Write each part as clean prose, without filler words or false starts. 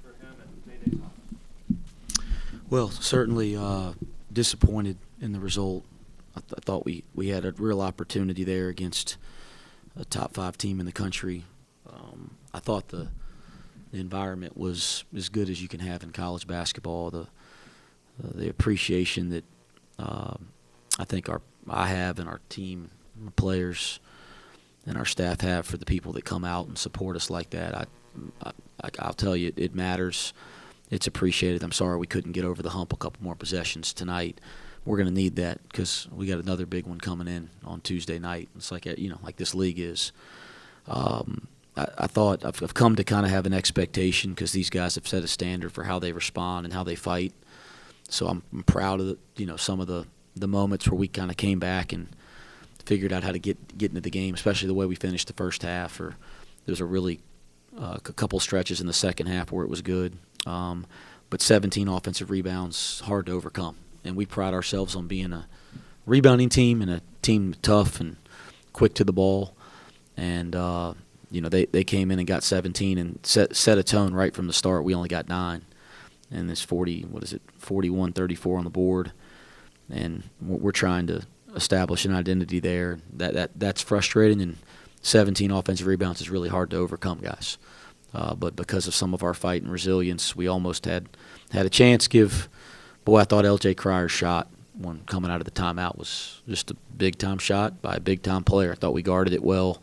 for him and Day Thomas? Well, certainly disappointed in the result. I thought we had a real opportunity there against a top 5 team in the country. I thought the environment was as good as you can have in college basketball. The appreciation that I think I have and our team, our players, and our staff have for the people that come out and support us like that. I'll tell you, it matters. It's appreciated. I'm sorry we couldn't get over the hump a couple more possessions tonight. We're going to need that because we got another big one coming in on Tuesday night. It's like like this league is. I thought I've come to kind of have an expectation because these guys have set a standard for how they respond and how they fight. So I'm proud of some of the moments where we kind of came back and figured out how to get into the game, especially the way we finished the first half. Or there was a really a couple stretches in the second half where it was good. But 17 offensive rebounds, hard to overcome. And we pride ourselves on being a rebounding team and a team tough and quick to the ball. And they came in and got 17 and set a tone right from the start. We only got 9, and it's 41-34 on the board. And we're trying to establish an identity there. That's frustrating, and 17 offensive rebounds is really hard to overcome, guys. But because of some of our fight and resilience, we almost had a chance. I thought L.J. Cryer's shot, one coming out of the timeout, was just a big-time shot by a big-time player. I thought we guarded it well.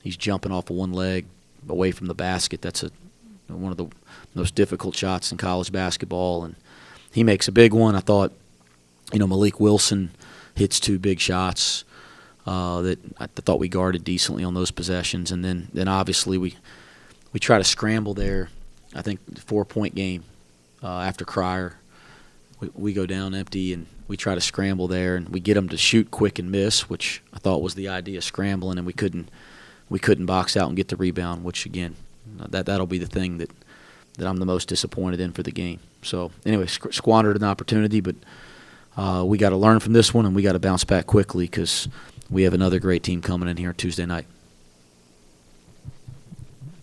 He's jumping off of one leg away from the basket. That's one of the most difficult shots in college basketball, and he makes a big one. I thought, Malik Wilson hits 2 big shots that I thought we guarded decently on those possessions, and then obviously we try to scramble there. I think the 4-point game after Cryer. We go down empty, and we try to scramble there, and we get them to shoot quick and miss, which I thought was the idea, scrambling, and we couldn't box out and get the rebound, which, again, that'll be the thing that I'm the most disappointed in for the game. So, anyway, squandered an opportunity, but we got to learn from this one, and we got to bounce back quickly because we have another great team coming in here Tuesday night.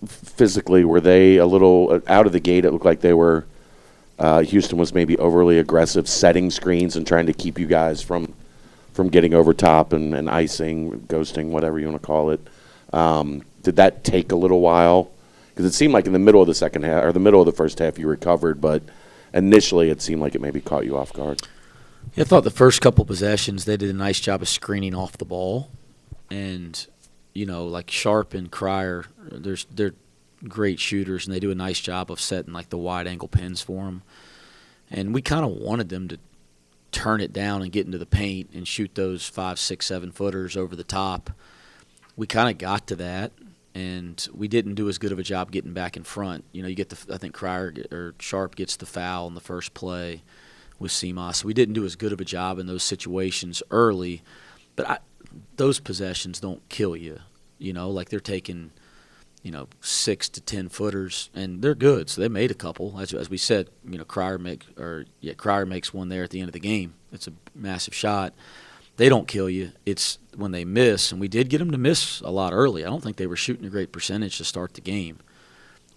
Physically, were they a little out of the gate? It looked like they were Houston was maybe overly aggressive, setting screens and trying to keep you guys from getting over top and icing, ghosting, whatever you want to call it. Did that take a little while? Because it seemed like in the middle of the second half or the middle of the first half you recovered, but initially it seemed like it maybe caught you off guard. Yeah, I thought the first couple possessions they did a nice job of screening off the ball, and like Sharp and Cryer, they're great shooters, and they do a nice job of setting like the wide angle pins for them. And we kind of wanted them to turn it down and get into the paint and shoot those 5, 6, 7 footers over the top. We kind of got to that, and we didn't do as good of a job getting back in front. You get I think Cryer or Sharp gets the foul in the first play with Seamas. We didn't do as good of a job in those situations early, but those possessions don't kill you. Like they're taking 6 to 10 footers, and they're good. So they made a couple, as we said. Cryer makes one there at the end of the game. It's a massive shot. They don't kill you. It's when they miss, and we did get them to miss a lot early. I don't think they were shooting a great percentage to start the game.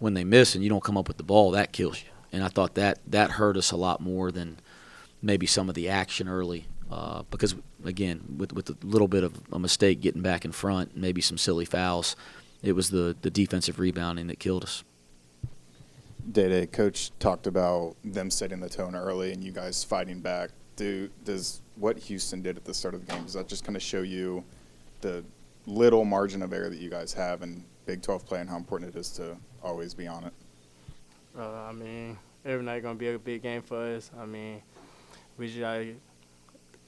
When they miss and you don't come up with the ball, that kills you. And I thought that hurt us a lot more than maybe some of the action early, because again, with a little bit of a mistake getting back in front, maybe some silly fouls. It was the defensive rebounding that killed us. Day-Day, Coach talked about them setting the tone early and you guys fighting back. Does what Houston did at the start of the game, does that just kind of show you the little margin of error that you guys have in Big 12 play and how important it is to always be on it? Every night going to be a big game for us. We just got to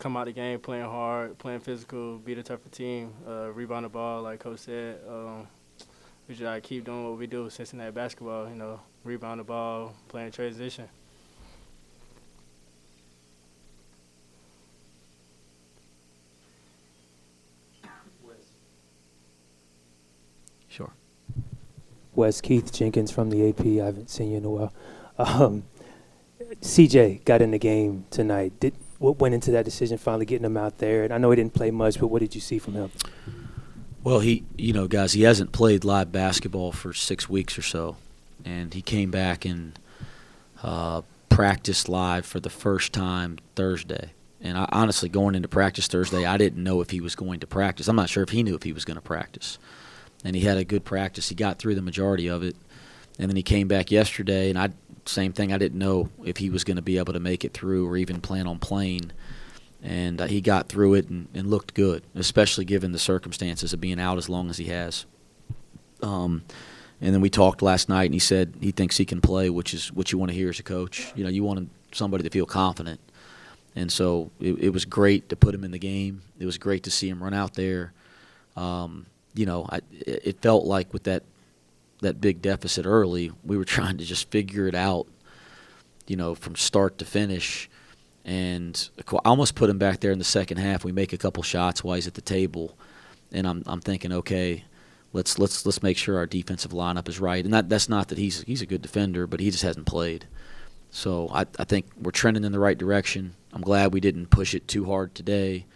come out the game playing hard, playing physical, beat a tougher team, rebound the ball, like Coach said. We just got to keep doing what we do, Cincinnati basketball, rebound the ball, playing transition. Sure. Wes, Keith Jenkins from the AP. I haven't seen you in a while. CJ got in the game tonight. What went into that decision, finally getting him out there? And I know he didn't play much, but what did you see from him? Well, guys, he hasn't played live basketball for 6 weeks or so, and he came back and practiced live for the first time Thursday. And I, honestly, going into practice Thursday, I didn't know if he was going to practice. I'm not sure if he knew if he was going to practice. And he had a good practice. He got through the majority of it. And then he came back yesterday, and same thing. I didn't know if he was going to be able to make it through or even plan on playing. And he got through it and looked good, especially given the circumstances of being out as long as he has. And then we talked last night, and he said he thinks he can play, which is what you want to hear as a coach. You know, you want somebody to feel confident. And so it was great to put him in the game. It was great to see him run out there. You know, it felt like with that big deficit early, we were trying to just figure it out, you know, from start to finish. And I almost put him back there in the second half. We make a couple shots while he's at the table, and I'm thinking, okay, let's make sure our defensive lineup is right. And that's not that he's a good defender, but he just hasn't played. So I think we're trending in the right direction. I'm glad we didn't push it too hard today.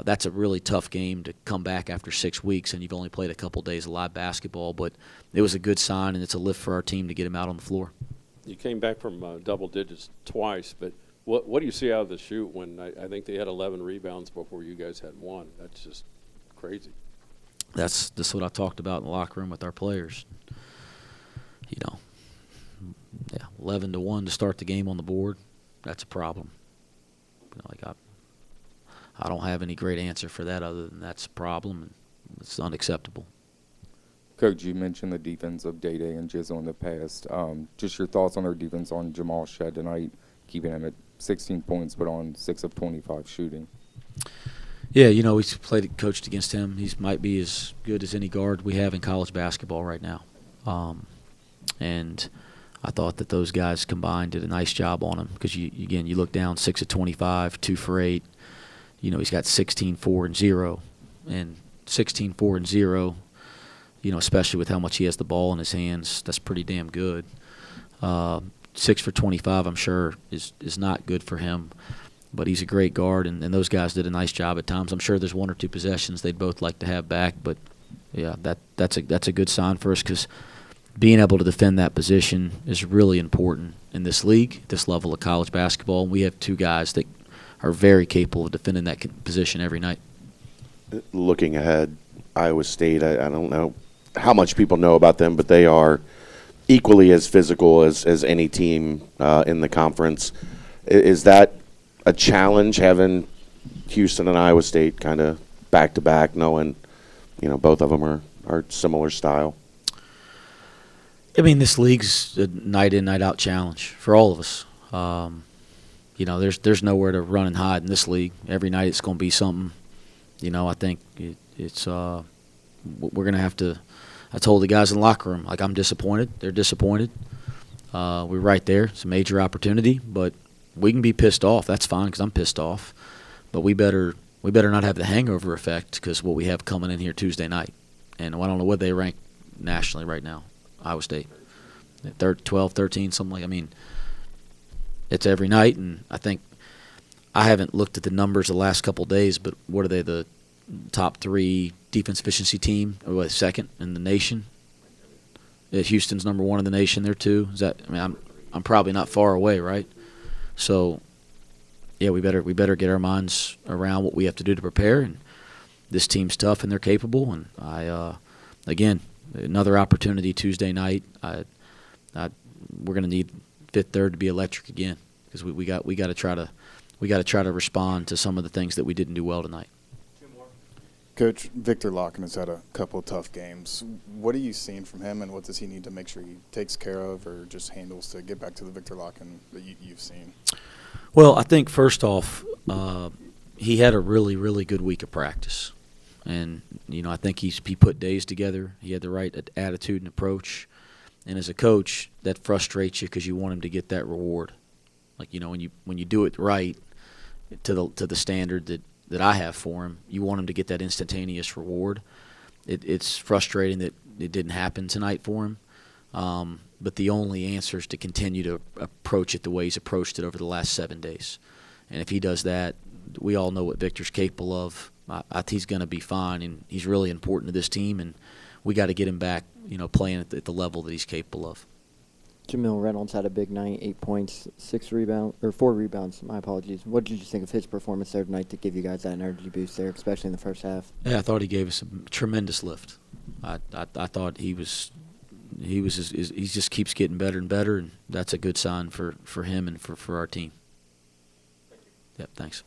That's a really tough game to come back after 6 weeks, and you've only played a couple days of live basketball. But it was a good sign, and it's a lift for our team to get him out on the floor. You came back from double digits twice, but what do you see out of the shoot when I think they had 11 rebounds before you guys had 1? That's just crazy. That's what I talked about in the locker room with our players. You know, 11-1 to start the game on the board, that's a problem. You know, like I don't have any great answer for that other than that's a problem, and it's unacceptable. Coach, you mentioned the defense of Day-Day and Jizzle in the past. Just your thoughts on their defense on Jamal Shedd tonight, keeping him at 16 points but on 6 of 25 shooting. Yeah, you know, we've coached against him. He might be as good as any guard we have in college basketball right now. And I thought that those guys combined did a nice job on him because, you look down 6 of 25, 2 for 8. You know, he's got 16, 4, and 0. And 16, 4, and 0, you know, especially with how much he has the ball in his hands, that's pretty damn good. 6 for 25, I'm sure, is not good for him. But he's a great guard, and those guys did a nice job at times. I'm sure there's 1 or 2 possessions they'd both like to have back. But, yeah, that's a good sign for us because being able to defend that position is really important in this league, this level of college basketball. And we have 2 guys that are very capable of defending that position every night. Looking ahead, Iowa State, I don't know how much people know about them, but they are equally as physical as any team in the conference. Is that a challenge, having Houston and Iowa State kind of back-to-back, knowing, you know, both of them are similar style? I mean, this league's a night-in, night-out challenge for all of us. You know, there's nowhere to run and hide in this league. Every night it's going to be something. You know, I think it's we're going to have to – I told the guys in the locker room, like, I'm disappointed. They're disappointed. We're right there. It's a major opportunity, but we can be pissed off. That's fine because I'm pissed off. But we better not have the hangover effect because what we have coming in here Tuesday night. And I don't know what they rank nationally right now, Iowa State. 12, 13, something like – I mean – it's every night, and I think I haven't looked at the numbers the last couple of days, but what are they, the top 3 defense efficiency team, or second in the nation? Houston's number 1 in the nation there too. Is that? I mean, I'm probably not far away, right? So, yeah, we better get our minds around what we have to do to prepare. And this team's tough and they're capable. And again, another opportunity Tuesday night. We're going to need Fifth Third to be electric again because we got to try to respond to some of the things that we didn't do well tonight. Coach, Victor Locken has had a couple of tough games. What are you seeing from him, and what does he need to make sure he takes care of or just handles to get back to the Victor Locken that you've seen? Well, I think first off, he had a really, really good week of practice. And, you know, I think he put days together. He had the right attitude and approach. And as a coach, that frustrates you because you want him to get that reward. Like, you know, when you do it right to the standard that I have for him, you want him to get that instantaneous reward. It's frustrating that it didn't happen tonight for him. But the only answer is to continue to approach it the way he's approached it over the last 7 days. And if he does that, we all know what Victor's capable of. He's going to be fine, and he's really important to this team, and we got to get him back, you know, playing at the level that he's capable of. Jamil Reynolds had a big night, 8 points, 4 rebounds. My apologies. What did you think of his performance there tonight to give you guys that energy boost there, especially in the first half? Yeah, I thought he gave us a tremendous lift. I thought he just keeps getting better and better, and that's a good sign for him and for our team. Yep, thanks.